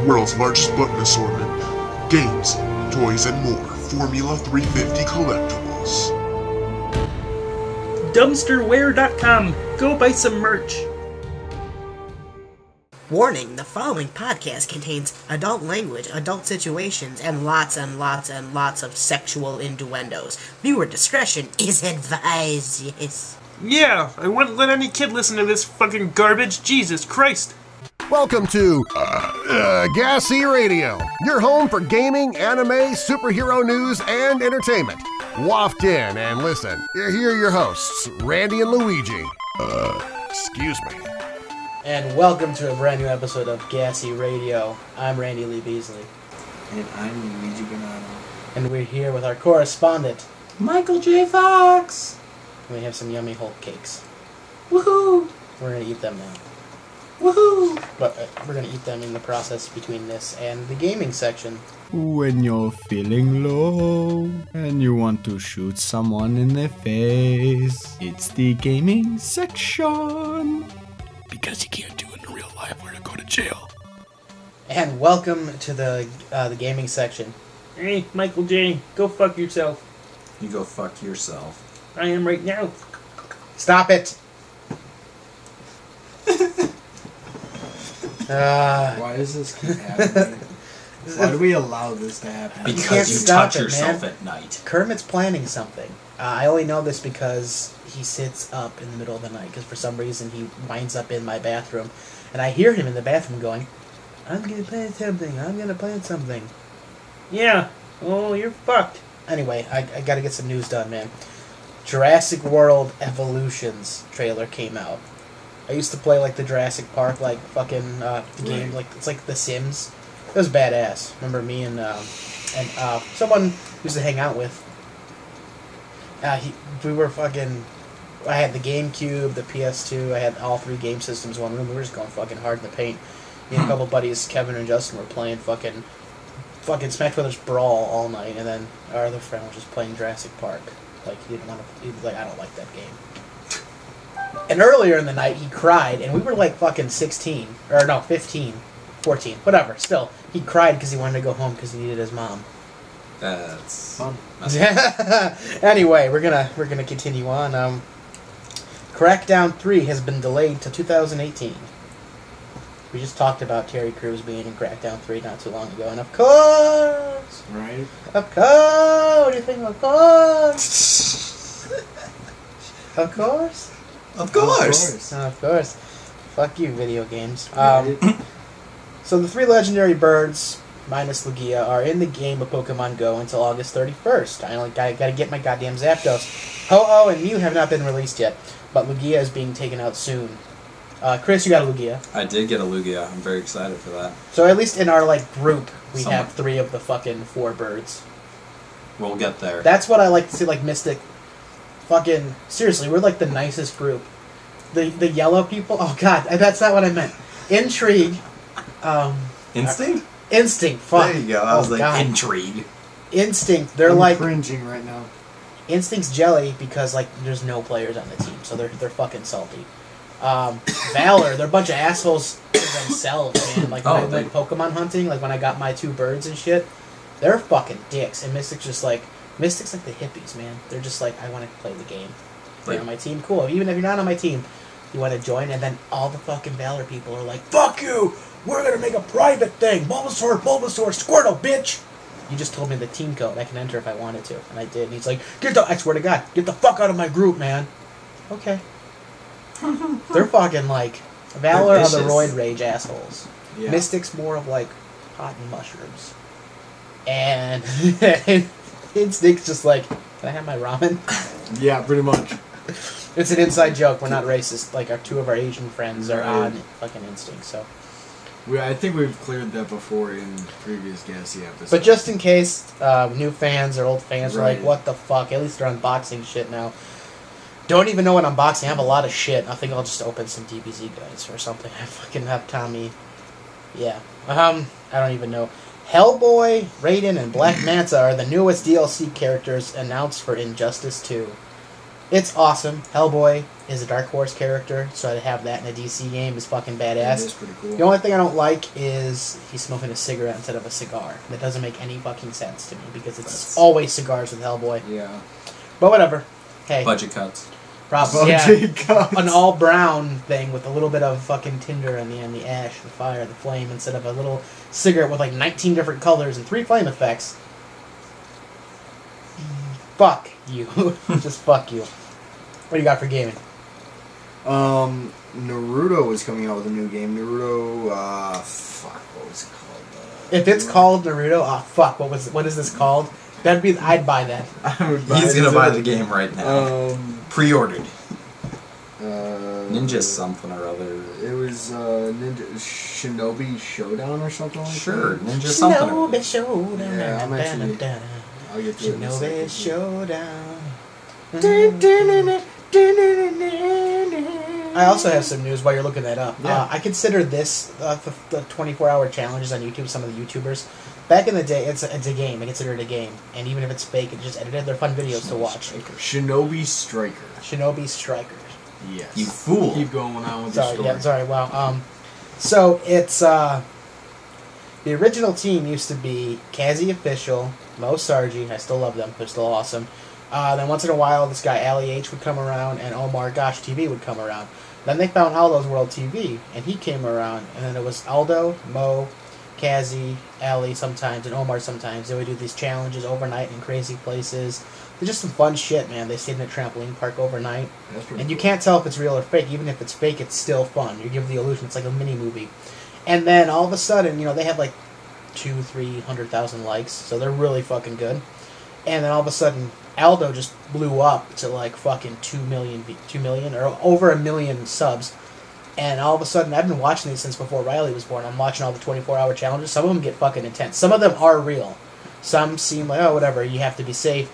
world's largest button assortment, games, toys, and more. Formula 350 collectibles. Dumpsterware.com. Go buy some merch. Warning, the following podcast contains adult language, adult situations, and lots of sexual innuendos. Viewer discretion is advised, yes. Yeah, I wouldn't let any kid listen to this fucking garbage. Jesus Christ. Welcome to GASE Radio, your home for gaming, anime, superhero news, and entertainment. Waft in and listen. Here are your hosts, Randy and Luigi. Excuse me. And welcome to a brand new episode of GASE Radio. I'm Randy Lee Beasley. And I'm Luigi Bonanno. And we're here with our correspondent, Michael J. Fox! And we have some yummy Hulk cakes. Woohoo! We're going to eat them now. Woohoo! But we're going to eat them in the process between this and the gaming section. When you're feeling low and you want to shoot someone in the face, it's the gaming section. Because you can't do it in real life or to go to jail. And welcome to the gaming section. Hey, Michael J., go fuck yourself. You go fuck yourself. I am right now. Stop it! Why does this keep happening? Why do we allow this to happen? Because you stop touch it, yourself man. at night. Kermit's planning something. I only know this because he sits up in the middle of the night, because for some reason he winds up in my bathroom, and I hear him in the bathroom going, I'm gonna plan something. Yeah, oh, you're fucked. Anyway, I gotta get some news done, man. Jurassic World Evolutions trailer came out. I used to play, like, the Jurassic Park, like, fucking, the game, like, it's like The Sims. It was badass. Remember me and someone used to hang out with, we were fucking, I had the GameCube, the PS2, I had all three game systems in one room. We were just going fucking hard in the paint. Me and a couple buddies, Kevin and Justin, were playing fucking Smash Brothers Brawl all night, and then our other friend was just playing Jurassic Park. Like, he didn't want to, he was like, I don't like that game. And earlier in the night, he cried, and we were like fucking 16, or no, 15, 14, whatever, still. He cried because he wanted to go home because he needed his mom. That's fun. Anyway, we're gonna continue on. Crackdown 3 has been delayed to 2018. We just talked about Terry Crews being in Crackdown 3 not too long ago, and of course! Right? Of course! What do you think, of course? Of course? Of course! Of course. Fuck you, video games. So the three legendary birds, minus Lugia, are in the game of Pokemon Go until August 31st. I only gotta get my goddamn Zapdos. Ho-Oh and Mew have not been released yet, but Lugia is being taken out soon. Chris, you got a Lugia. I did get a Lugia. I'm very excited for that. So at least in our, like, group, we have three of the fucking four birds. We'll get there. That's what I like to see, like, Mystic. Fucking, seriously, we're, like, the nicest group. The yellow people, oh god, that's not what I meant. Intrigue. Instinct? Instinct, fuck. There you go. I was like, God. Intrigue. Instinct, they're I'm like... cringing right now. Instinct's jelly because, like, there's no players on the team, so they're fucking salty. Valor, they're a bunch of assholes to themselves, man. Like, when I went Pokemon hunting, like, when I got my two birds and shit, they're fucking dicks. And Mystic's like the hippies, man. They're just like, I want to play the game. You're on my team, cool. Even if you're not on my team, you want to join, and then all the fucking Valor people are like, fuck you! We're gonna make a private thing! Bulbasaur, Squirtle, bitch! You just told me the team code. I can enter if I wanted to. And I did. And he's like, I swear to God, get the fuck out of my group, man. Okay. They're fucking like, Valor are the roid rage assholes. Yeah. Mystic's more of like pot and mushrooms. And Instinct's just like, can I have my ramen? Yeah, pretty much. It's an inside joke. We're not racist. Like, two of our Asian friends are on fucking Instinct, so. I think we've cleared that before in previous GASE episodes. But just in case new fans or old fans are like, what the fuck? At least they're unboxing shit now. Don't even know what unboxing. I have a lot of shit. I think I'll just open some DBZ guides or something. I fucking have Tommy. Yeah. I don't even know. Hellboy, Raiden, and Black Manta are the newest DLC characters announced for Injustice 2. It's awesome. Hellboy is a Dark Horse character, so to have that in a DC game is fucking badass. That is pretty cool. The only thing I don't like is he's smoking a cigarette instead of a cigar. That doesn't make any fucking sense to me because it's always cigars with Hellboy. Yeah. But whatever. Hey. Budget cuts. Probably, yeah. Budget cuts. An all brown thing with a little bit of fucking tinder on the end, the ash, the fire, the flame, instead of a little cigarette with like 19 different colors and 3 flame effects. Fuck you. Just fuck you. What do you got for gaming? Naruto is coming out with a new game. Naruto, fuck, what was it called? If it's called Naruto, fuck, what is this called? I'd buy that. He's gonna buy the game right now. Pre-ordered. Ninja something or other. It was Ninja Shinobi Showdown or something like Sure, that. Ninja something. Shinobi Showdown. Yeah, I'm actually- I'll get to it in a Shinobi second. Showdown. I also have some news while you're looking that up. Yeah. I consider this the 24-hour challenges on YouTube. Some of the YouTubers back in the day, it's a game. I consider it a game, and even if it's fake, it's just edited. They're fun videos to watch. Shinobi Striker. Shinobi Strikers. Yes. You fool. Keep going on with your Sorry, story. yeah, sorry. Wow. So it's the original team used to be Kazi Official, Mo Sargi. I still love them. They're still awesome. Then once in a while, this guy Ali H would come around, and Omar Gosh TV would come around. Then they found Aldo's World TV, and he came around, and then it was Aldo, Mo, Kazi, Ali sometimes, and Omar sometimes. They would do these challenges overnight in crazy places. They're just some fun shit, man. They stayed in a trampoline park overnight. That's pretty And you cool. can't tell if it's real or fake. Even if it's fake, it's still fun. You give the illusion it's like a mini movie. And then all of a sudden, they have like 200,000-300,000 likes, so they're really fucking good. And then all of a sudden, Aldo just blew up to like fucking 2 million or over 1 million subs. And all of a sudden, I've been watching these since before Riley was born. I'm watching all the 24-hour challenges. Some of them get fucking intense. Some of them are real. Some seem like, oh, whatever, you have to be safe.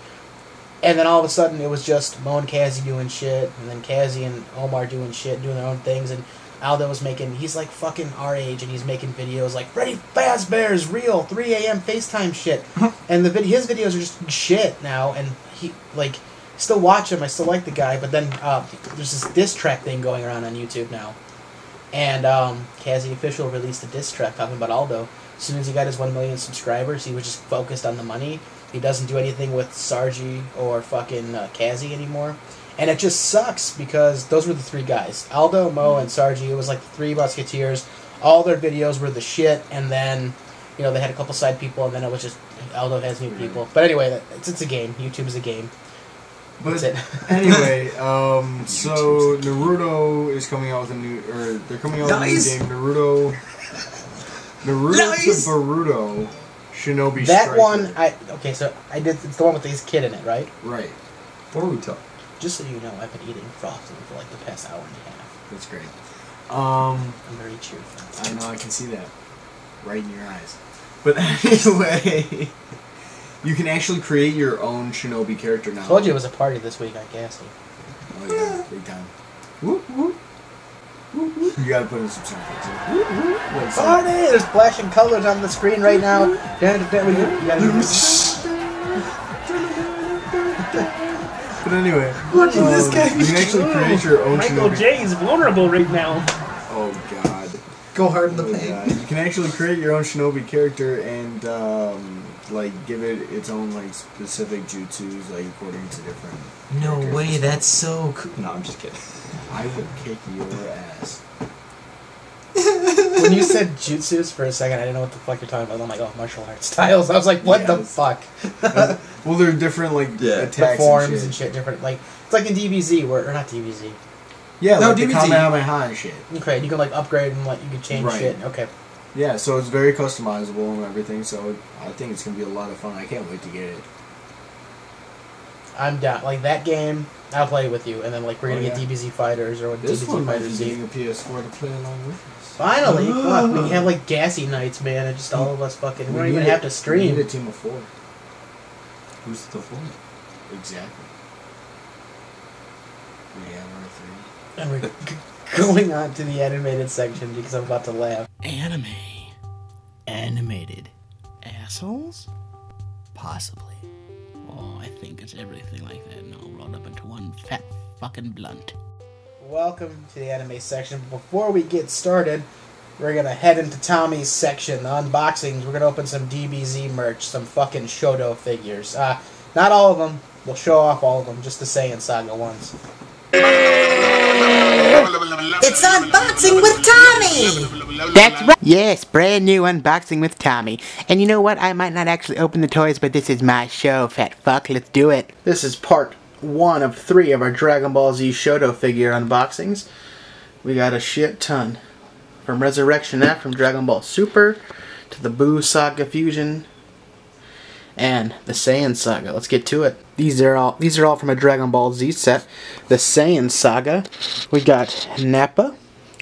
And then all of a sudden, it was just Mo and Kazi doing shit, and then Kazi and Omar doing shit, doing their own things, and Aldo was he's like fucking our age, and he's making videos like, Freddy Fazbear's real, 3 a.m. FaceTime shit. And his videos are just shit now, and he, still watch him, I still like the guy, but then there's this diss track thing going around on YouTube now. And Kazi Official released a diss track talking about Aldo. As soon as he got his 1 million subscribers, he was just focused on the money. He doesn't do anything with Sargi or fucking Kazi anymore. And it just sucks because those were the 3 guys. Aldo, Mo, and Sargi. It was like the 3 Musketeers. All their videos were the shit. And then, they had a couple side people. And then it was just Aldo has new people. But anyway, it's a game. YouTube is a game. But That's it. anyway, so Naruto is coming out with they're coming out with a new Nice. game. Naruto Nice. to Boruto, Shinobi That Striker. one, it's the one with his kid in it, right? Right. Boruto. Just so you know, I've been eating frosting for like the past hour and a half. That's great. I'm very cheerful. I know, I can see that. Right in your eyes. But anyway, you can actually create your own Shinobi character now. Told you it was a party this week on GASE. Oh yeah, big time. Whoop, whoop. Whoop, whoop. You gotta put in some sound effects. Whoop, whoop. Wait, so- Party! There's flashing colors on the screen right now. You gotta But anyway, Look at this guy. you can actually create your own Michael Shinobi. J is vulnerable right now. Oh god. Go hard in the Oh, paint. God. You can actually create your own Shinobi character and give it its own specific jutsus according to different. No characters. way, that's so cool. No, I'm just kidding. I will kick your ass. When you said jutsus for a second, I didn't know what the fuck you're talking about. I'm like, oh, martial arts styles. I was like, what the Yes. fuck? Well, there are different attacks The forms and and shit. shit, different it's like in DBZ or not DBZ. Yeah, No, like the DBZ. Kamehameha and shit. Okay, you can upgrade and you can change Right. shit. Okay. Yeah, so it's very customizable and everything. So I think it's gonna be a lot of fun. I can't wait to get it. I'm down. That game, I'll play with you, and then we're gonna Oh, get yeah. DBZ Fighters or what This DBZ one might be Fighters Z. getting a PS4 to play along with us. Finally, fuck, we have gassy nights, man, and just all of us fucking. We don't even have to We stream. need a team of 4. Who's the fool? Exactly. We have our 3. And we're going on to the animated section because I'm about to laugh. Anime. Animated. Assholes? Possibly. Oh, I think it's everything like that and all rolled up into one fat fucking blunt. Welcome to the anime section. Before we get started, we're going to head into Tommy's section, the unboxings. We're going to open some DBZ merch, some fucking Shoto figures. Not all of them. We'll show off all of them, just the Saiyan Saga ones. It's Unboxing with Tommy! That's right. Yes, brand new Unboxing with Tommy. And you know what? I might not actually open the toys, but this is my show, fat fuck. Let's do it. This is part 1 of 3 of our Dragon Ball Z Shoto figure unboxings. We got a shit ton. From Resurrection F, from Dragon Ball Super, to the Buu Saga Fusion, and the Saiyan Saga. Let's get to it. These are all from a Dragon Ball Z set. The Saiyan Saga. We got Nappa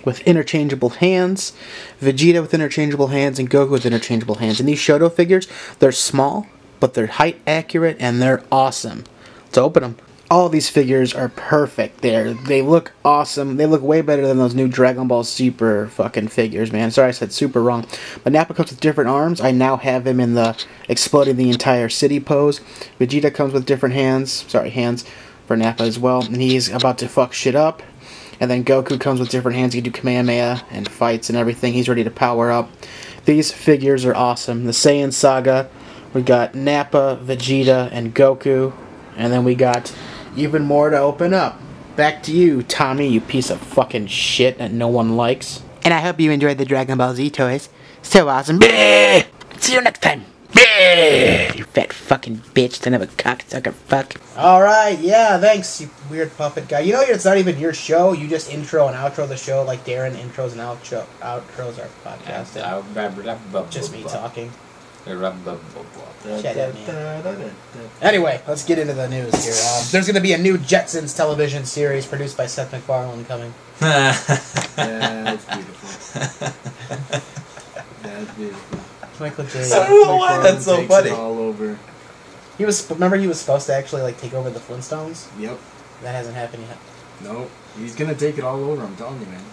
with interchangeable hands, Vegeta with interchangeable hands, and Goku with interchangeable hands. And these Shoto figures, they're small, but they're height accurate and they're awesome. Let's open them. All these figures are perfect there. They look awesome. They look way better than those new Dragon Ball Super fucking figures, man. Sorry I said super wrong. But Nappa comes with different arms. I now have him in the exploding the entire city pose. Vegeta comes with different hands. Sorry, hands for Nappa as well. And he's about to fuck shit up. And then Goku comes with different hands. He can do Kamehameha and fights and everything. He's ready to power up. These figures are awesome. The Saiyan Saga. We got Nappa, Vegeta, and Goku. And then we got even more to open up. Back to you, Tommy, you piece of fucking shit that no one likes. And I hope you enjoyed the Dragon Ball Z toys. So awesome. See you next time. You fat fucking bitch, son of a cocksucker fuck. Alright, yeah, thanks, you weird puppet guy. You know it's not even your show, you just intro and outro the show like Darren intros and outros our podcast. Just me talking. Shut up, man. Anyway, let's get into the news here. There's going to be a new Jetsons television series produced by Seth MacFarlane coming. That's beautiful. That's beautiful. Michael J. I don't know why that's so funny. All over. Remember he was supposed to actually like take over the Flintstones? Yep. That hasn't happened yet. Nope. He's gonna take it all over. I'm telling you, man.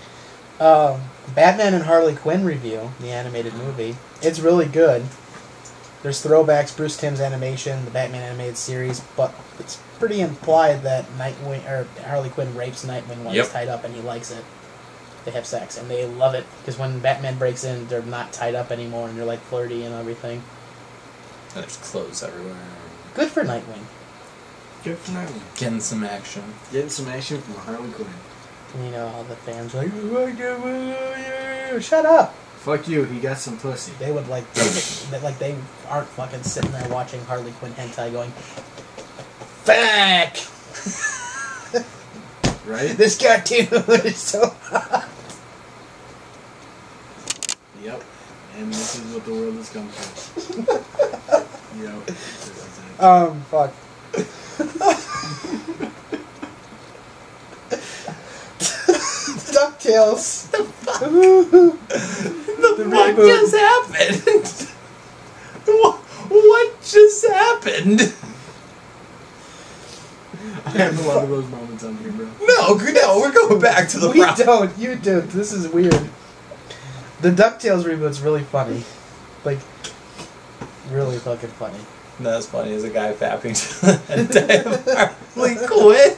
Batman and Harley Quinn review, the animated movie. It's really good. There's throwbacks, Bruce Timm's animation, the Batman animated series, but it's pretty implied that Harley Quinn rapes Nightwing while he's tied up, and he likes it. They have sex, and they love it, because when Batman breaks in, they're not tied up anymore, and they're like flirty and everything. There's clothes everywhere. Good for Nightwing. Good for Nightwing. Getting some action. Getting some action from Harley Quinn. You know, all the fans are like, shut up! Fuck you, he got some pussy. They would like they aren't fucking sitting there watching Harley Quinn hentai going, fuck! Right? This cartoon is so hot. Yep. And this is what the world has come to. Yep. Fuck. DuckTales. What just happened? What just happened? I have a lot of those moments on here, bro. No, we're going back to the don't. You do. This is weird. The DuckTales reboot's really funny. Like, really fucking funny. Not as funny as a guy fapping to the day of Harley Quinn.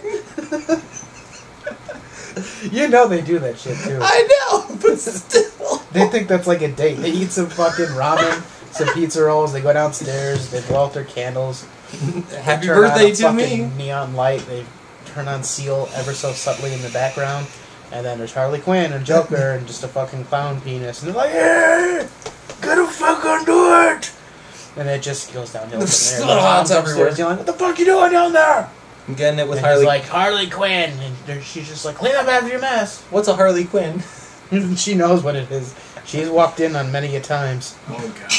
You know they do that shit too. I know, but still. They think that's like a date. They eat some fucking ramen, some pizza rolls, they go downstairs, they blow out their candles. Happy birthday to me. Neon light, they turn on Seal ever so subtly in the background, and then there's Harley Quinn and Joker and just a fucking clown penis, and they're like, yeah, gotta fucking do it! And it just goes downhill from there. Lots everywhere. You're like, what the fuck you doing down there? I'm getting it with and Harley. He's like, Harley Quinn, and she's just like, clean up after your mess. What's a Harley Quinn? She knows what it is. She's walked in on many a times. Oh god.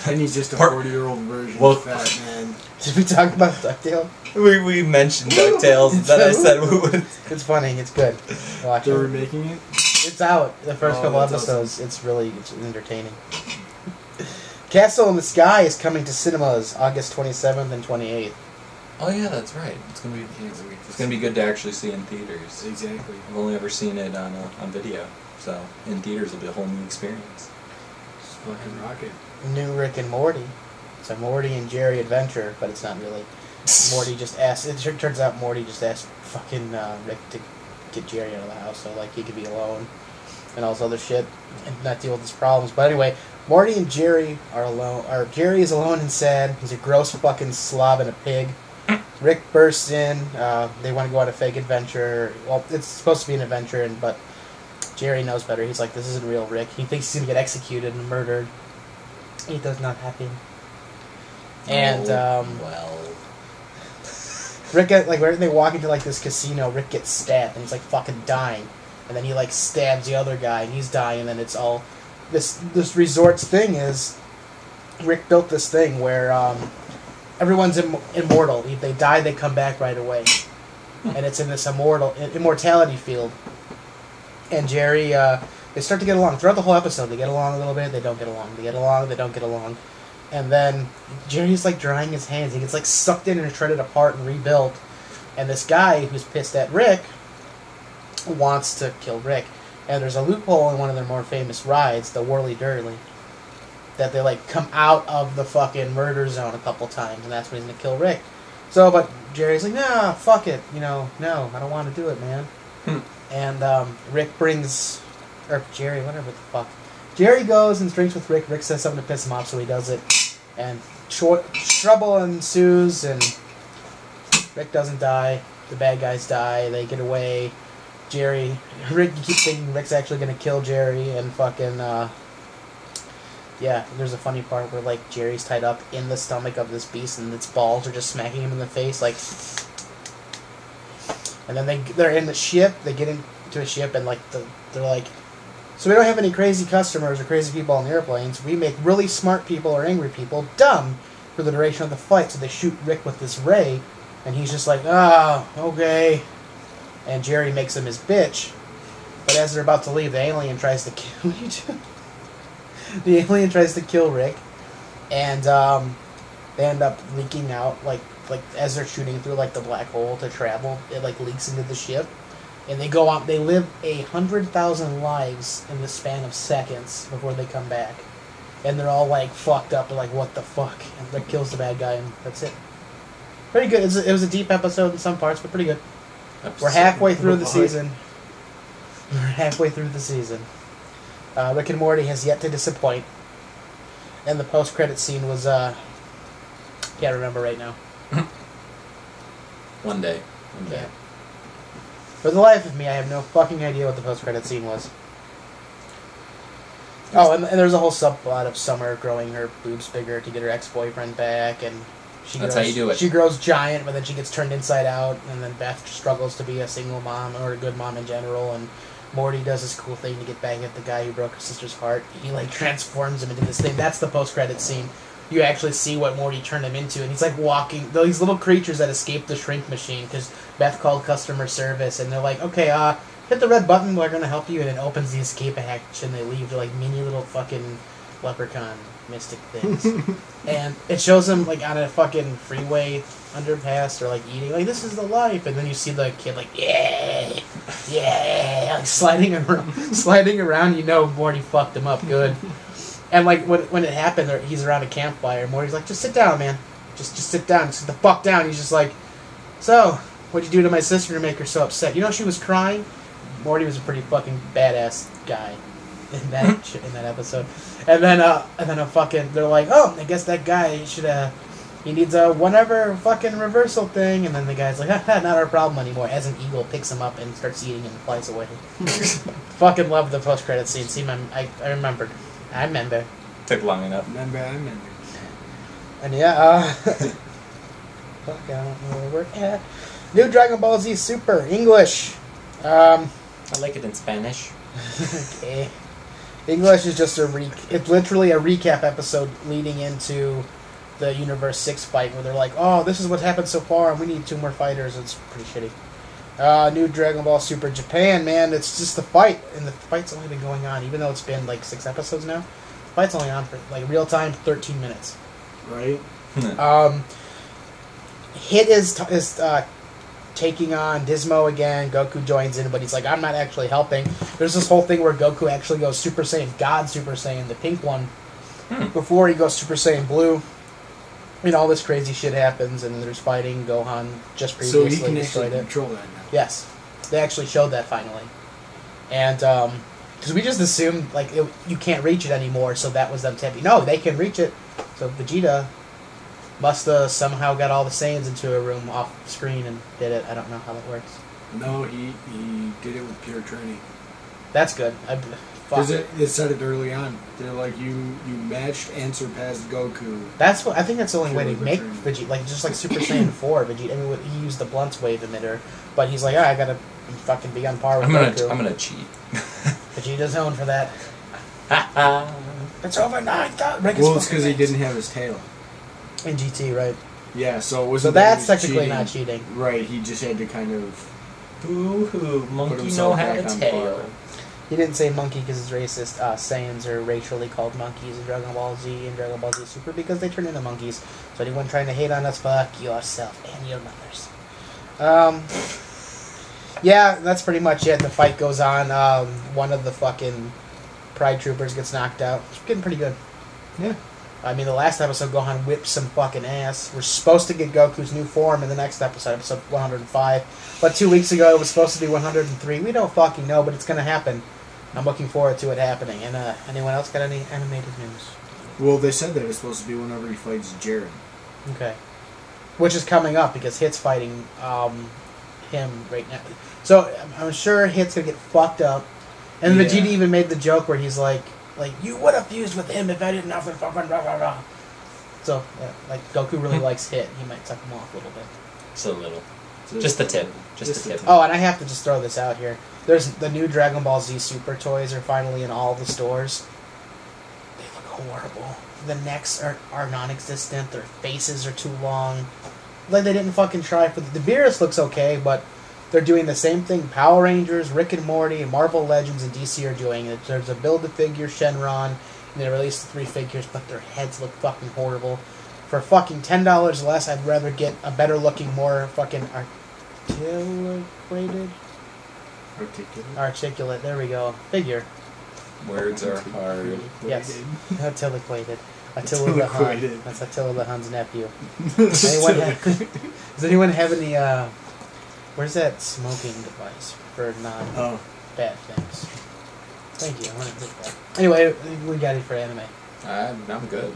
And he's just a 40-year-old version of Fat Man. Did we talk about DuckTales? We mentioned DuckTales, and then I said we would. It's funny, it's good. Watch They're it. remaking it? It's out. The first couple episodes. Awesome. It's really entertaining. Castle in the Sky is coming to cinemas August 27th and 28th. Oh yeah, that's right. It's gonna be good to actually see in theaters. Exactly. I've only ever seen it on video, so in theaters will be a whole new experience. Just fucking rocket. New Rick and Morty. It's a Morty and Jerry adventure, but it's not really. Morty just asked. It turns out Morty just asked fucking Rick to get Jerry out of the house so like he could be alone and all this other shit and not deal with his problems. But anyway, Morty and Jerry are alone. Or Jerry is alone and sad. He's a gross fucking slob and a pig. Rick bursts in. They want to go on a fake adventure. Well, it's supposed to be an adventure, but Jerry knows better. He's like, this isn't real, Rick. He thinks he's gonna get executed and murdered. It does not happen. And well, Rick like when they walk into like this casino, Rick gets stabbed and he's like fucking dying, and then he like stabs the other guy and he's dying, and then it's all this resort's thing is Rick built this thing where everyone's immortal. If they die, they come back right away, and it's in this immortality field. And Jerry, they start to get along throughout the whole episode. They get along a little bit. They don't get along. They get along. They don't get along. And then Jerry's like drying his hands. He gets like sucked in and shredded apart and rebuilt. And this guy who's pissed at Rick wants to kill Rick. And there's a loophole in one of their more famous rides, the Whirly Dirly, that they like come out of the fucking murder zone a couple times, and that's when he's gonna kill Rick. So, but Jerry's like, nah, fuck it, no, I don't want to do it, man. And Rick brings, or Jerry, whatever the fuck. Jerry goes and drinks with Rick. Rick says something to piss him off, so he does it. And trouble ensues, and Rick doesn't die. The bad guys die. They get away. Rick, you keep thinking Rick's actually gonna kill Jerry, and fucking, yeah, there's a funny part where, like, Jerry's tied up in the stomach of this beast, and its balls are just smacking him in the face, like... And then they're in the ship, they get into a ship, and, like, they're like, so we don't have any crazy customers or crazy people on the airplanes, we make really smart people or angry people dumb for the duration of the flight, so they shoot Rick with this ray, and he's just like, okay... And Jerry makes him his bitch. But as they're about to leave, the alien tries to kill... What are you doing? The alien tries to kill Rick. And they end up leaking out, like as they're shooting through like the black hole to travel, it like leaks into the ship. And they go out, they live 100,000 lives in the span of seconds before they come back. And they're all like fucked up, they're like, what the fuck? And Rick kills the bad guy, and that's it. Pretty good. It was a deep episode in some parts, but pretty good. We're halfway through the season. Rick and Morty has yet to disappoint. And the post-credit scene was, can't remember right now. One day. Yeah. For the life of me, I have no fucking idea what the post-credit scene was. Oh, and there's a whole subplot of Summer growing her boobs bigger to get her ex-boyfriend back, and... That's how you do it. She grows giant, but then she gets turned inside out, and then Beth struggles to be a single mom, or a good mom in general, and Morty does this cool thing to get back at the guy who broke her sister's heart. He, like, transforms him into this thing. That's the post-credit scene. You actually see what Morty turned him into, and he's, like, walking... These little creatures that escaped the shrink machine, because Beth called customer service, and they're like, okay, hit the red button, we're gonna help you, and it opens the escape hatch, and they leave. They're, like, mini little fucking leprechaun mystic things. And it shows them like on a fucking freeway underpass or like eating like this is the life, and then you see the kid like yeah like sliding around. You know Morty fucked him up good. And like when it happened, he's around a campfire. Morty's like, just sit down, man, just sit down, sit the fuck down. He's just like, so what'd you do to my sister to make her so upset? You know she was crying. Morty was a pretty fucking badass guy in that episode. And then they're like, oh, I guess that guy he needs a whatever fucking reversal thing. And then the guy's like, haha, not our problem anymore. As an eagle picks him up and starts eating him and flies away. Fucking love the post credit scene. See, I remembered. I remember. Took long enough. I remember. And yeah, fuck, I don't know where we're at. New Dragon Ball Z Super English. I like it in Spanish. Okay. English is just it's literally a recap episode leading into the Universe 6 fight where they're like, oh, this is what happened so far and we need 2 more fighters. It's pretty shitty. New Dragon Ball Super Japan, man, it's just the fight, and the fight's only been going on, even though it's been like 6 episodes now. The fight's only on for like real time 13 minutes. Right? Hit is taking on Dismo again. Goku joins in, but he's like, I'm not actually helping. There's this whole thing where Goku actually goes Super Saiyan God Super Saiyan, the pink one, before he goes Super Saiyan Blue. all this crazy shit happens, and there's fighting. Gohan just So previously he can destroyed actually it. control that now. Yes, they actually showed that finally, and because we just assumed like you can't reach it anymore, so that was them tapping. No, they can reach it. So Vegeta must have somehow got all the Saiyans into a room off screen and did it. I don't know how that works. No, he did it with pure training. That's good. Because it said it early on. They're like, you matched and surpassed Goku. That's what I think. That's the only way to Pure make training. Vegeta, like just like Super Saiyan 4 Vegeta. I mean, he used the Blunt's wave emitter, but he's like, I gotta fucking be on par with Goku. I'm gonna cheat. Vegeta's own for that. It's over 9,000. Well, it's because he didn't have his tail. In GT, right? Yeah, so it So wasn't. that's that he was technically not cheating. Right, he just had to kind of. Boo-hoo, Put monkey know himself how to back on tail. par. He didn't say monkey because it's racist. Saiyans are racially called monkeys in Dragon Ball Z and Dragon Ball Z Super because they turn into monkeys. So anyone trying to hate on us, fuck yourself and your mothers. Yeah, that's pretty much it. The fight goes on. One of the fucking Pride Troopers gets knocked out. It's getting pretty good. Yeah. I mean, the last episode, Gohan whipped some fucking ass. We're supposed to get Goku's new form in the next episode 105. But 2 weeks ago, it was supposed to be 103. We don't fucking know, but it's going to happen. I'm looking forward to it happening. And anyone else got any animated news? Well, they said that it's supposed to be whenever he fights Jiren. Okay. Which is coming up because Hit's fighting him right now. So I'm sure Hit's going to get fucked up. And Yeah. Vegeta even made the joke where he's like, you would have fused with him if I didn't have the fucking rah rah rah. So, yeah, like, Goku really likes Hit. He might suck him off a little bit. Just a little. Just the tip. Just the tip. Oh, and I have to just throw this out here. There's the new Dragon Ball Z Super toys are finally in all the stores. They look horrible. The necks are non-existent. Their faces are too long. Like, they didn't fucking try for the Beerus looks okay, but they're doing the same thing Power Rangers, Rick and Morty, and Marvel Legends and DC are doing. There's a Build-A-Figure Shenron, and they released the 3 figures, but their heads look fucking horrible. For fucking $10 less, I'd rather get a better looking, more fucking articulate, there we go, figure. Words are hard. Yes, articulated. Attila the Hun. That's Attila the Hun's nephew. Does anyone have any, where's that smoking device for non-bad things? Thank you, I want to take that. Anyway, we got it for anime. I'm good.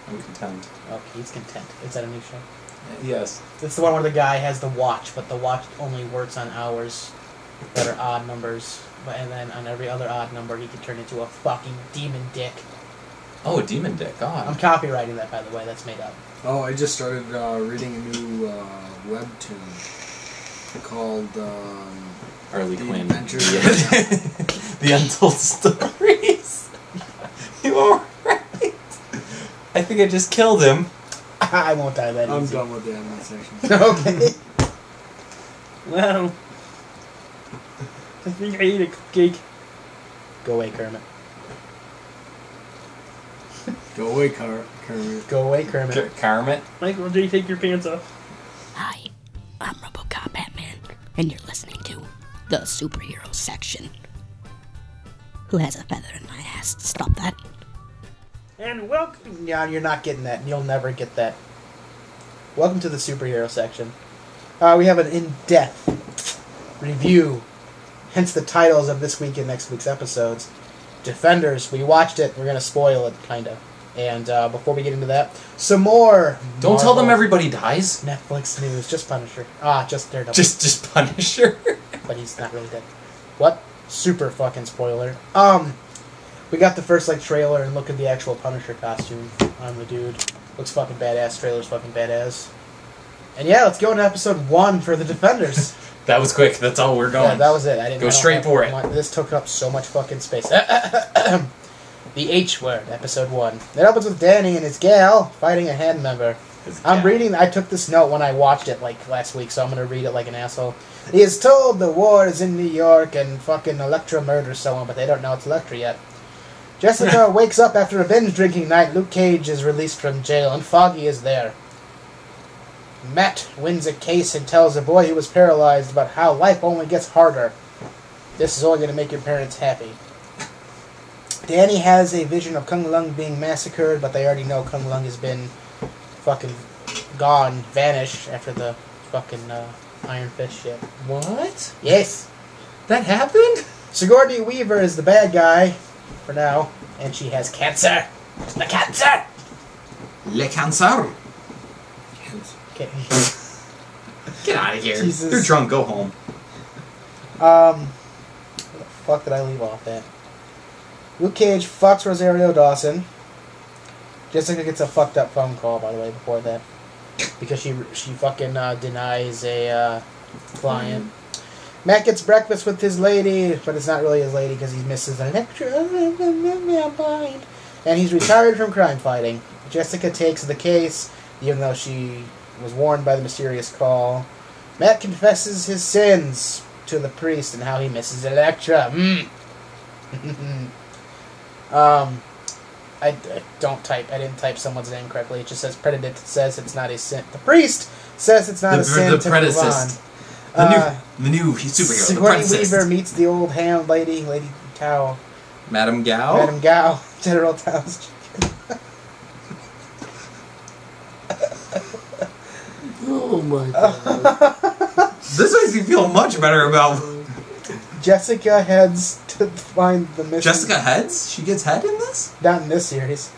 I'm content. Okay, he's content. Is that a new show? Yes. It's the one where the guy has the watch, but the watch only works on hours that are odd numbers. And then on every other odd number, he can turn into a fucking demon dick. Oh, a demon dick. God. I'm copywriting that, by the way. That's made up. Oh, I just started reading a new webtoon called Harley The Quinn. Adventures The Untold Stories. You are right. I think I just killed him. I won't die that I'm easy. done with the anime section. Okay. Wow. I think I ate a cupcake. Go away, Kermit. Go away, Kermit. Go away, Kermit. Kermit. Michael J, take your pants off. Hi, I'm RoboCop Batman, and you're listening to the superhero section. Who has a feather in my ass? Stop that. And welcome. Yeah, you're not getting that. You'll never get that. Welcome to the superhero section. We have an in-depth review, hence the titles of this week and next week's episodes. Defenders, we watched it. We're going to spoil it, kind of. And before we get into that, some more Don't tell them Marvel everybody dies. Netflix news. Just Punisher. Just Daredevil. Just Punisher. But he's not really dead. What? Super fucking spoiler. We got the first trailer and look at the actual Punisher costume on the dude. Looks fucking badass. Trailer's fucking badass. And yeah, let's go into episode 1 for the Defenders. That was quick. That's all we're going. Yeah, that was it. I didn't Go straight for it. This took up so much fucking space. The H word, episode 1. It opens with Danny and his gal fighting a hand member. I'm reading. I took this note when I watched it last week, so I'm gonna read it like an asshole. He is told the war is in New York and fucking Elektra murders someone, but they don't know it's Elektra yet. Jessica wakes up after a binge drinking night. Luke Cage is released from jail, and Foggy is there. Matt wins a case and tells a boy who was paralyzed about how life only gets harder. This is only going to make your parents happy. Danny has a vision of Kung Lung being massacred, but they already know Kung Lung has been fucking gone, vanished after the fucking Iron Fist shit. What? Yes. That happened? Sigourney Weaver is the bad guy for now, and she has cancer. The cancer! Le cancer. Okay. Get out of here. Jesus. You're drunk. Go home. Where the fuck did I leave off at? Luke Cage fucks Rosario Dawson. Jessica gets a fucked up phone call, by the way, before that. Because she fucking denies a client. Matt gets breakfast with his lady, but it's not really his lady because he misses Elektra. I'm blind. And he's retired from crime fighting. Jessica takes the case, even though she was warned by the mysterious call. Matt confesses his sins to the priest and how he misses Elektra. I didn't type someone's name correctly. It just says Predator says it's not a sin. The priest says it's not a sin to move on. The new superhero. Sigourney Weaver meets the old ham lady, Lady Tao. Madame Gao? Madame Gao, General Tao's chicken. Oh my god. This makes me feel much better about... Jessica heads to find the missing... Jessica heads? She gets head in this? Not in this series.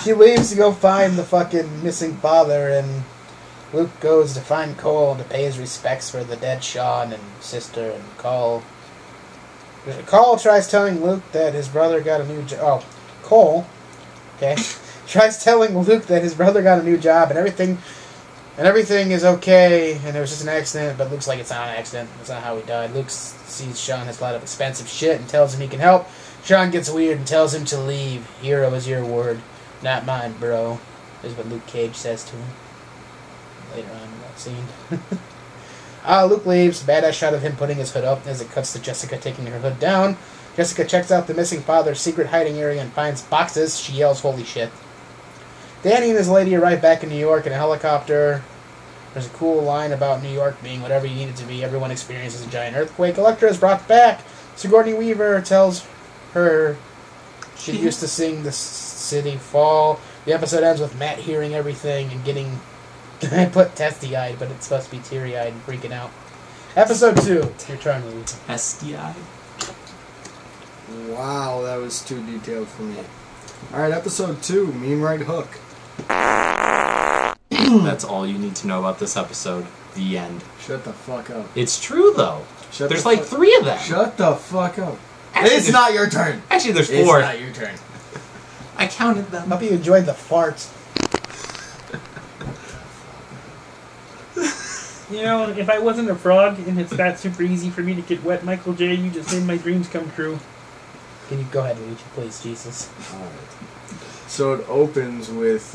She leaves to go find the fucking missing father, and Luke goes to find Cole to pay his respects for the dead Sean and sister, and Cole tries telling Luke that his brother got a new job. Oh, Cole, okay, tries telling Luke that his brother got a new job and everything is okay, and it was just an accident, but Luke's like, it's not an accident. That's not how he died. Luke sees Sean has a lot of expensive shit and tells him he can help. Sean gets weird and tells him to leave. Hero is your word, not mine, bro, is what Luke Cage says to him later on in that scene. Luke leaves. Badass shot of him putting his hood up as it cuts to Jessica taking her hood down. Jessica checks out the missing father's secret hiding area and finds boxes. She yells, holy shit. Danny and his lady arrive back in New York in a helicopter. There's a cool line about New York being whatever you need it to be. Everyone experiences a giant earthquake. Elektra is brought back. Sigourney Weaver tells her she used to sing the city fall. The episode ends with Matt hearing everything and getting... I put testy-eyed, but it's supposed to be teary-eyed and freaking out. Episode 2. Your turn, Louis. Testy-eyed? Wow, that was too detailed for me. Alright, episode 2, Mean Right Hook. That's all you need to know about this episode. The end. Shut the fuck up. It's true, though. There's like 3 of them. Shut the fuck up. Actually, it's not your turn. Actually, there's 4. It's not your turn. I counted them. Hope you enjoyed the farts. You know, if I wasn't a frog and it's that super easy for me to get wet, Michael J., you just made my dreams come true. Can you go ahead, Luigi, please, Jesus? Alright. So it opens with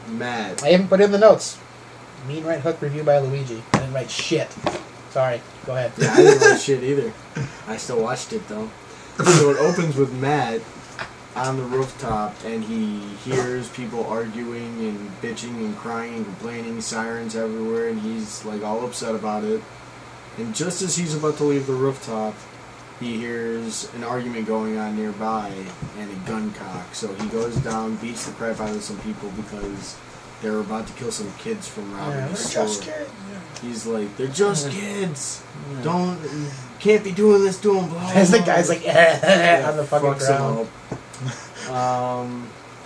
Matt. I haven't put in the notes. Mean Right Hook review by Luigi. I didn't write shit. Sorry. Go ahead. Yeah, I didn't write shit either. I still watched it though. So it opens with Matt on the rooftop, and he hears people arguing and bitching and crying and complaining, sirens everywhere, and he's like all upset about it. And just as he's about to leave the rooftop, he hears an argument going on nearby and a gun cock. So he goes down, beats the crap out of some people because they're about to kill some kids from robbing a store. Just kidding. He's like, they're just kids. Can't be doing this to them. Blah, As the blah. guy's like, on the fucking ground.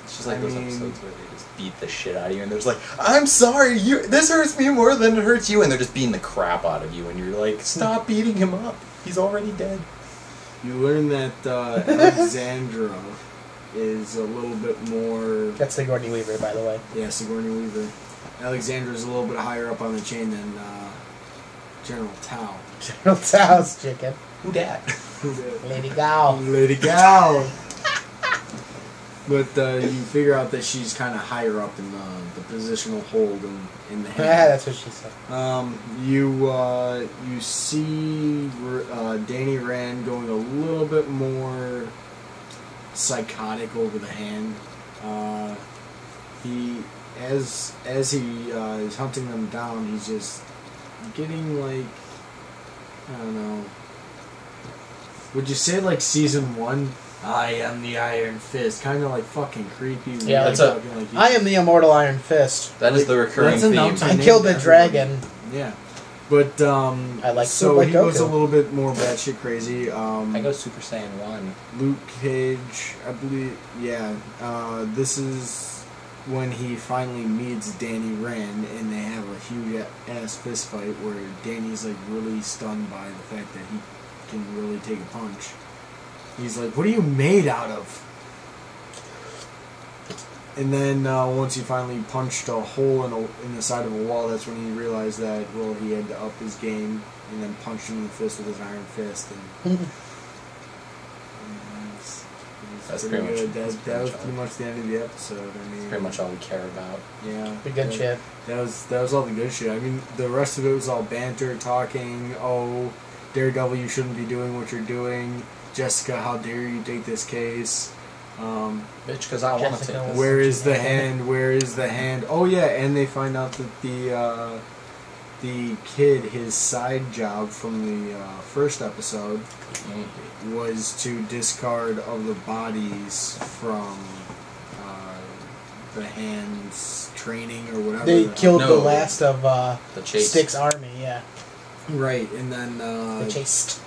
It's just like those episodes where they just beat the shit out of you, and they're just like, I'm sorry, this hurts me more than it hurts you, and they're just beating the crap out of you, and you're like, stop beating him up. He's already dead. You learn that Alexandra is a little bit more... That's Sigourney Weaver, by the way. Yeah, Sigourney Weaver. Alexandra's a little bit higher up on the chain than General Tao. General Tao's chicken. Who dat? Lady Gao. Lady Gao. But you figure out that she's kind of higher up in the positional hold in the head. Yeah, that's what she said. You see Danny Rand going a little bit more psychotic over the hand. As he is hunting them down, he's just getting like, I don't know. Would you say like season 1 I am the Iron Fist. Kind of like fucking creepy. Yeah, That's like I am the immortal Iron Fist. That is the recurring theme. I killed the dragon. Yeah. But, I like so he Goku. goes a little bit more batshit crazy. I go Super Saiyan 1. Luke Cage, I believe, yeah. This is when he finally meets Danny Rand, and they have a huge ass fist fight where Danny's like really stunned by the fact that he can really take a punch. He's like, "What are you made out of?" And then once he finally punched a hole in the side of a wall, that's when he realized that, well, he had to up his game, and then punched him in the fist with his iron fist. And that's pretty good. That was pretty much the end of the episode. I mean, Pretty much all we care about. Yeah, The good shit. That was all the good shit. I mean, the rest of it was all banter, talking. Oh, Daredevil, you shouldn't be doing what you're doing. Jessica, how dare you take this case? Bitch, because I want to take this. Where is the hand? Where is the hand? Oh yeah, and they find out that the kid, his side job from the first episode was to discard of the bodies from the hand's training or whatever. They killed the last of the Chase. Stick's army, yeah. Right, and then The Chase.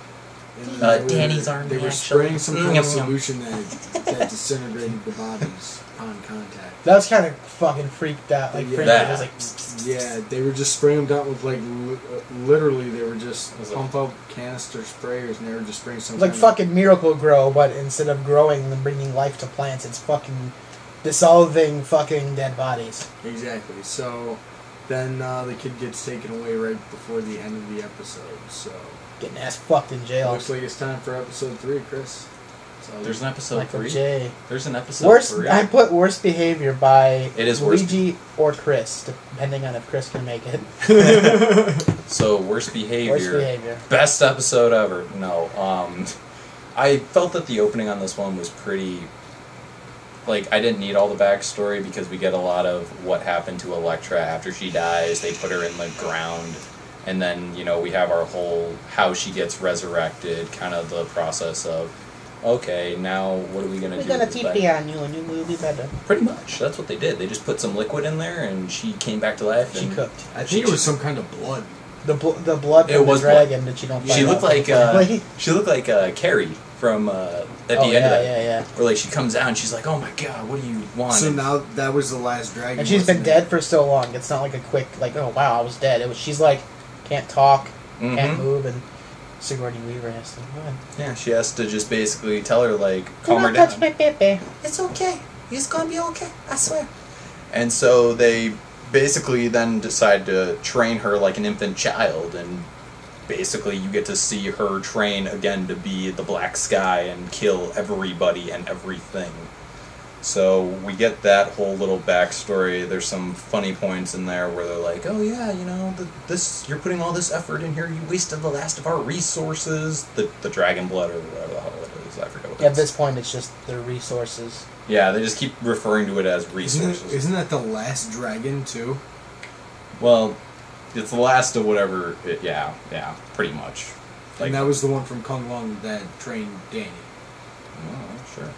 Danny's army, They were actually. spraying some kind of solution that disintegrated the bodies upon contact. That was kind of fucking freaked out. Like, freaked out. It was like, Yeah, they were just spraying them down with like literally they were just pump up canister sprayers and they were just spraying some. like fucking Miracle Grow, but instead of growing and bringing life to plants, it's fucking dissolving fucking dead bodies. Exactly. So then the kid gets taken away right before the end of the episode. So getting ass fucked in jail. looks like it's time for episode 3, Chris. So There's an episode Michael 3. J. There's an episode Worst. 3. I put Worst Behavior by It is worst- Luigi or Chris, depending on if Chris can make it. So Worst Behavior. Worst Behavior. Best episode ever. No. I felt that the opening on this one was pretty. Like, I didn't need all the backstory because we get a lot of what happened to Elektra after she dies. They put her in the ground. And then, you know, we have our whole how she gets resurrected, kind of the process of, okay, now what are we going to do? We're gonna TP on you and you will be better. Pretty much. That's what they did. They just put some liquid in there and she came back to life. She and cooked. I think it was some kind of blood. The blood from It the was dragon that you don't find She looked out. she looked like Carrie from at the end of that. Yeah. Where like she comes out and she's like, "Oh my god, what do you want?" So now that was the last dragon. And she's been wasn't dead for so long. It's not like a quick, like, oh wow, I was dead. It was. She's like, can't talk, can't move, and Sigourney Weaver has to. Go ahead. Yeah, she has to just basically tell her like, Do calm her not touch down. my pepe. It's okay. It's gonna be okay. I swear. And so they basically then decide to train her like an infant child, and basically you get to see her train again to be the Black Sky and kill everybody and everything. So we get that whole little backstory. There's some funny points in there where they're like, "Oh yeah, you know, this you're putting all this effort in here. You wasted the last of our resources, the dragon blood or whatever the hell it is. I forget what. At this point, it's just their resources. Yeah, they just keep referring to it as resources. Isn't that the last dragon too? Well, it's the last of whatever. Yeah, pretty much. Like, And that was the one from Kung Lung that trained Danny. oh, sure.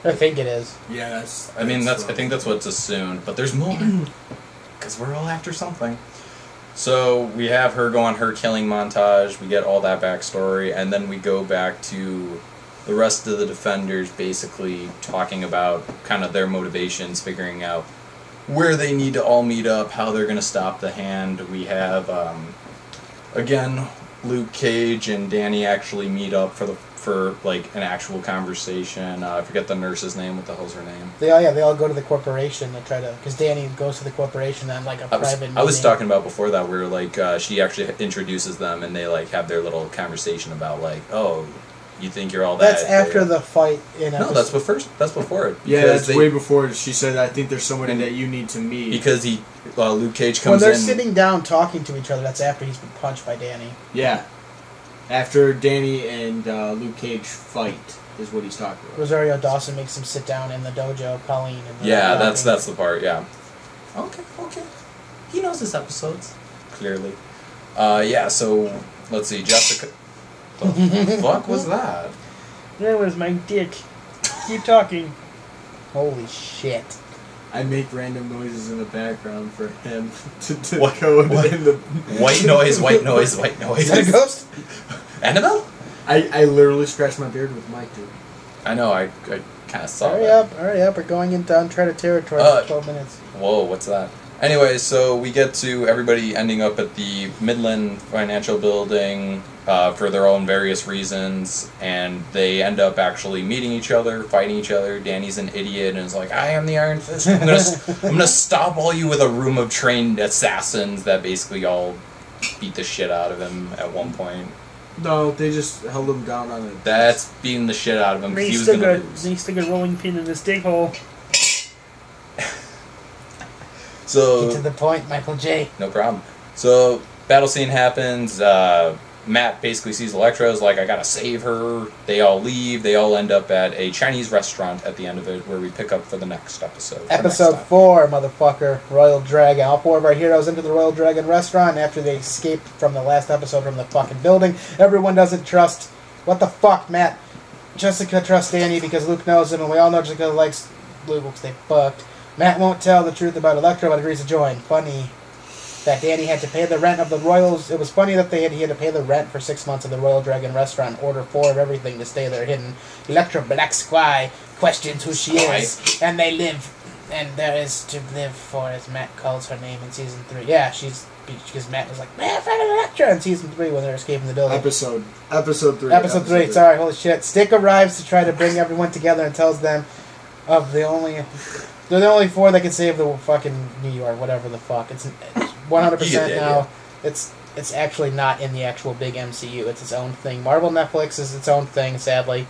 I think it is. Yeah, that's. I mean, I think that's what's assumed, but there's more. Because we're all after something. So we have her go on her killing montage, we get all that backstory, and then we go back to the rest of the Defenders basically talking about kind of their motivations, figuring out where they need to all meet up, how they're going to stop the hand. We have, again, Luke Cage and Danny actually meet up for like an actual conversation. I forget the nurse's name. What the hell's her name? They all go to the corporation to try to, because Danny goes to the corporation on like a private meeting. I was talking about before that where like she actually introduces them and they like have their little conversation about like, oh, you think you're all that? That's after the fight in No, that's before it. Yeah, that's way before. She said, "I think there's somebody that you need to meet." Because Luke Cage when comes they're in. sitting down talking to each other. That's after he's been punched by Danny. Yeah, after Danny and Luke Cage fight is what he's talking about. Rosario Dawson makes him sit down in the dojo. Colleen. And Yeah, that's the part. Yeah. Okay. He knows his episodes. Clearly. Yeah. So let's see, Jessica. The fuck was that? That was my dick. Keep talking. Holy shit. I make random noises in the background for him to What? code What? in the... White noise, white noise, white noise. Is that a ghost? Annabelle? I literally scratched my beard with Mike, dude. I know, I kind of saw Hurry that. up, hurry up. We're going into uncharted territory for 12 minutes. Whoa, what's that? Anyway, so we get to everybody ending up at the Midland Financial Building for their own various reasons, and they end up actually meeting each other, fighting each other. Danny's an idiot and is like, I am the Iron Fist. I'm gonna stop all you with a room of trained assassins that basically all beat the shit out of him at one point. No, they just held him down on it. That's beating the shit out of him because They he was still gonna got lose. they stick a rolling pin in his dick hole. So Get to the point, Michael J. no problem. So battle scene happens. Matt basically sees Elektra, is like, I gotta save her. They all leave. They all end up at a Chinese restaurant at the end of it, where we pick up for the next episode. Episode 4, motherfucker. Royal Dragon. All 4 of our heroes enter the Royal Dragon restaurant after they escaped from the last episode from the fucking building. Everyone doesn't trust... What the fuck, Matt? Jessica trusts Danny because Luke knows him, and we all know Jessica likes Luke because they fucked. Matt won't tell the truth about Elektra, but agrees to join. Funny that Danny had to pay the rent of the Royals. It was funny that he had to pay the rent for 6 months of the Royal Dragon restaurant, order 4 of everything to stay there hidden. Elektra Black Sky questions who she is, and they live, and there is to live for, as Matt calls her name in season 3. Yeah, because Matt was like, man, fucking Elektra in season 3 when they're escaping the building. Episode 3. Episode 3, sorry, holy shit. Stick arrives to try to bring everyone together and tells them of the only... They're the only 4 that can save the fucking New York, whatever the fuck. It's 100% now. It's actually not in the actual big MCU. It's its own thing. Marvel Netflix is its own thing, sadly.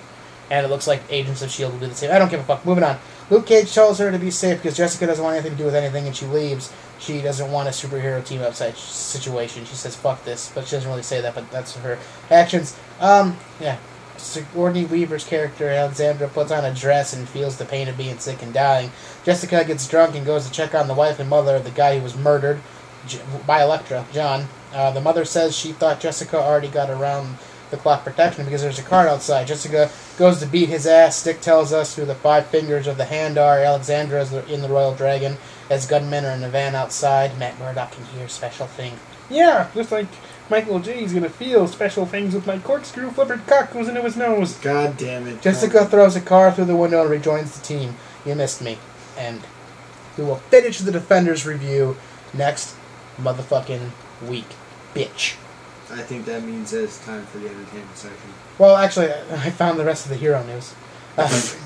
And it looks like Agents of S.H.I.E.L.D. will do the same. I don't give a fuck. Moving on. Luke Cage tells her to be safe because Jessica doesn't want anything to do with anything and she leaves. She doesn't want a superhero team-up situation. She says, fuck this. But she doesn't really say that, but that's her actions. Yeah. Sigourney Weaver's character, Alexandra, puts on a dress and feels the pain of being sick and dying. Jessica gets drunk and goes to check on the wife and mother of the guy who was murdered by Elektra, John. The mother says she thought Jessica already got around the clock protection because there's a card outside. Jessica goes to beat his ass. Stick tells us who the 5 fingers of the hand are. Alexandra is in the Royal Dragon, as gunmen are in the van outside. Matt Murdock can hear special thing. Yeah, just like Michael J's gonna feel special things with my corkscrew flippered cock goes into his nose. God damn it. Jessica throws a car through the window and rejoins the team. You missed me. And we will finish the Defenders review next motherfucking week. Bitch. I think that means that it's time for the entertainment section. Well, actually, I found the rest of the hero news.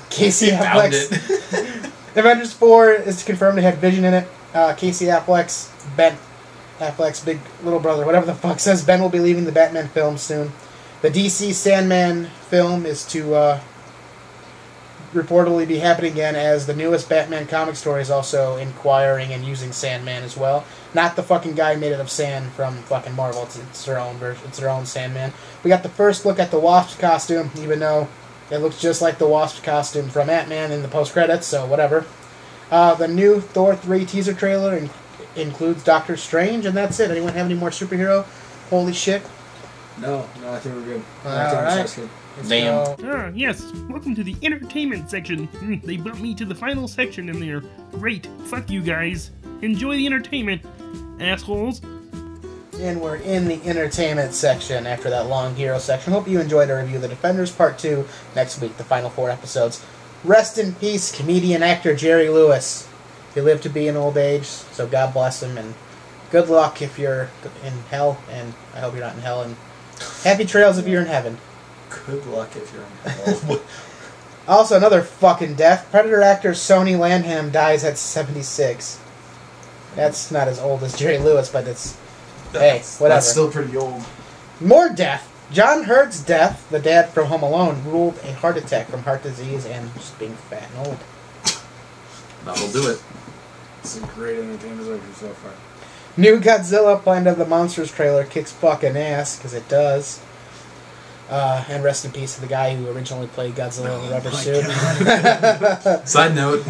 Casey Affleck's Avengers 4 is confirmed to have Vision in it. Casey Affleck's Ben Affleck's big little brother, whatever the fuck, says Ben will be leaving the Batman film soon. The DC Sandman film is to reportedly be happening again, as the newest Batman comic story is also inquiring and using Sandman as well. Not the fucking guy made it of sand from fucking Marvel. It's their own version. It's their own Sandman. We got the first look at the Wasp costume, even though it looks just like the Wasp costume from Ant-Man in the post-credits, so whatever. The new Thor 3 teaser trailer includes Doctor Strange, and that's it. Anyone have any more superhero? Holy shit. No, I think we're good. Alright. Damn. Yes, welcome to the entertainment section. They brought me to the final section in there. Great, fuck you guys. Enjoy the entertainment, assholes. And we're in the entertainment section after that long hero section. Hope you enjoyed our review of The Defenders Part 2 next week, the final 4 episodes. Rest in peace, comedian actor Jerry Lewis. He lived to be an old age, so God bless him, and good luck if you're in hell, and I hope you're not in hell, and happy trails if you're in heaven. Good luck if you're in hell. Also, another fucking death. Predator actor Sony Landham dies at 76. That's not as old as Jerry Lewis, but it's... Hey, whatever. That's still pretty old. More death. John Hurt's death, the dad from Home Alone, ruled a heart attack from heart disease and just being fat and old. That'll do it. It's a great entertainment section so far. New Godzilla Planet of the Monsters trailer kicks fucking ass, because it does. And rest in peace to the guy who originally played Godzilla in the rubber suit. Side note.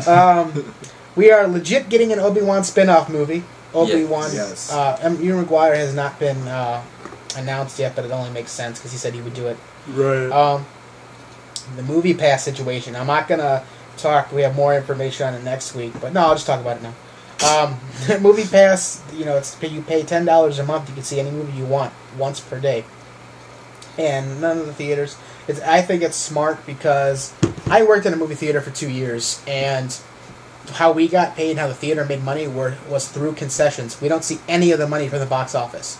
We are legit getting an Obi-Wan spin-off movie. Obi-Wan. Yes. Ewan McGuire has not been announced yet, but it only makes sense because he said he would do it. Right. the movie pass situation. I'm not gonna talk. We have more information on it next week, but no, I'll just talk about it now. Movie pass, you know, you pay $10 a month. You can see any movie you want once per day, and none of the theaters. I think it's smart because I worked in a movie theater for 2 years, and how we got paid, how the theater made money was through concessions. We don't see any of the money from the box office.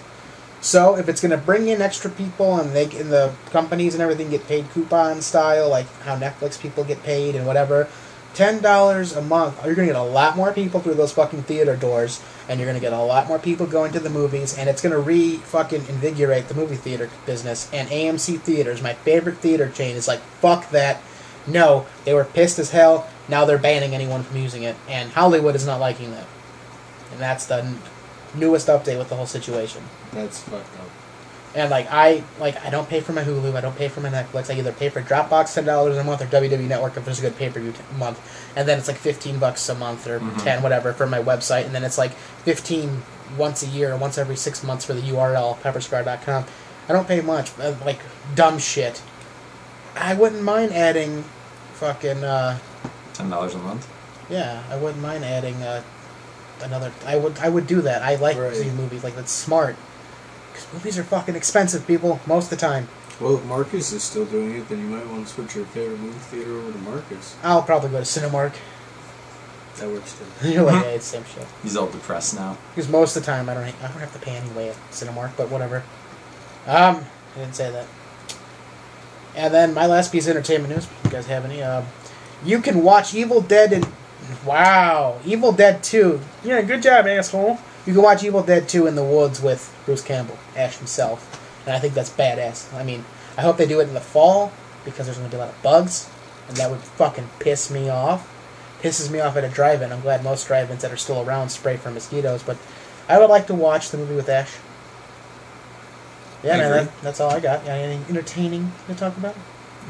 So if it's going to bring in extra people and the companies and everything get paid coupon style, like how Netflix people get paid and whatever, $10 a month, you're going to get a lot more people through those fucking theater doors, and you're going to get a lot more people going to the movies, and it's going to fucking invigorate the movie theater business. And AMC Theaters, my favorite theater chain, is like, fuck that. No, they were pissed as hell. Now they're banning anyone from using it, and Hollywood is not liking that. And that's the newest update with the whole situation. That's fucked up. And I don't pay for my Hulu, I don't pay for my Netflix. I either pay for Dropbox $10 a month or WWE Network if there's a good pay-per-view month. And then it's like $15 a month or 10 whatever for my website, and then it's like $15 once a year, once every 6 months for the URL PepperScar.com. I don't pay much, like dumb shit. I wouldn't mind adding fucking $10 a month. Yeah, I wouldn't mind adding another. I would do that. I like seeing movies, like that's smart. Because movies are fucking expensive, people, most of the time. Well, if Marcus is still doing it, then you might want to switch your favorite movie theater over to Marcus. I'll probably go to Cinemark. That works too. You're like, yeah, it's the same shit. He's all depressed now. Because most of the time I don't have to pay anyway at Cinemark, but whatever. I didn't say that. And then my last piece of entertainment news, if you guys have any, you can watch Evil Dead and Evil Dead 2. Yeah, good job, asshole. You can watch Evil Dead 2 in the woods with Bruce Campbell, Ash himself. And I think that's badass. I mean, I hope they do it in the fall, because there's going to be a lot of bugs, and that would fucking piss me off. Pisses me off at a drive-in. I'm glad most drive-ins that are still around spray for mosquitoes, but I would like to watch the movie with Ash. Yeah, man, that's all I got. Anything entertaining to talk about?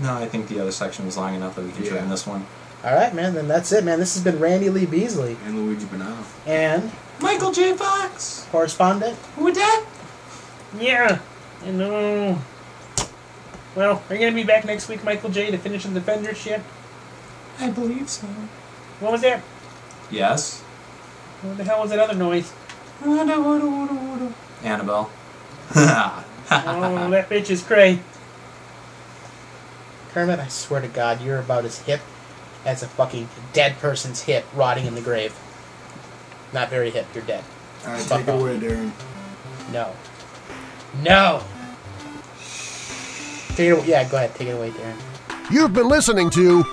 No, I think the other section was long enough that we could try in this one. All right, man, then that's it, man. This has been Randy Lee Beasley. And Luigi Banana. And Michael J. Fox. Correspondent. Who was that? Yeah. And, well, are you going to be back next week, Michael J., to finish the Defender shit? I believe so. What was that? Yes. What the hell was that other noise? Annabelle. Oh, that bitch is cray. Kermit, I swear to God, you're about as hip as a fucking dead person's hip rotting in the grave. Not very hip, you're dead. Alright, take it away, Darren. No. No! Take it away. Yeah, go ahead, take it away, Darren. You've been listening to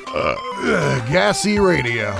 GASE Radio.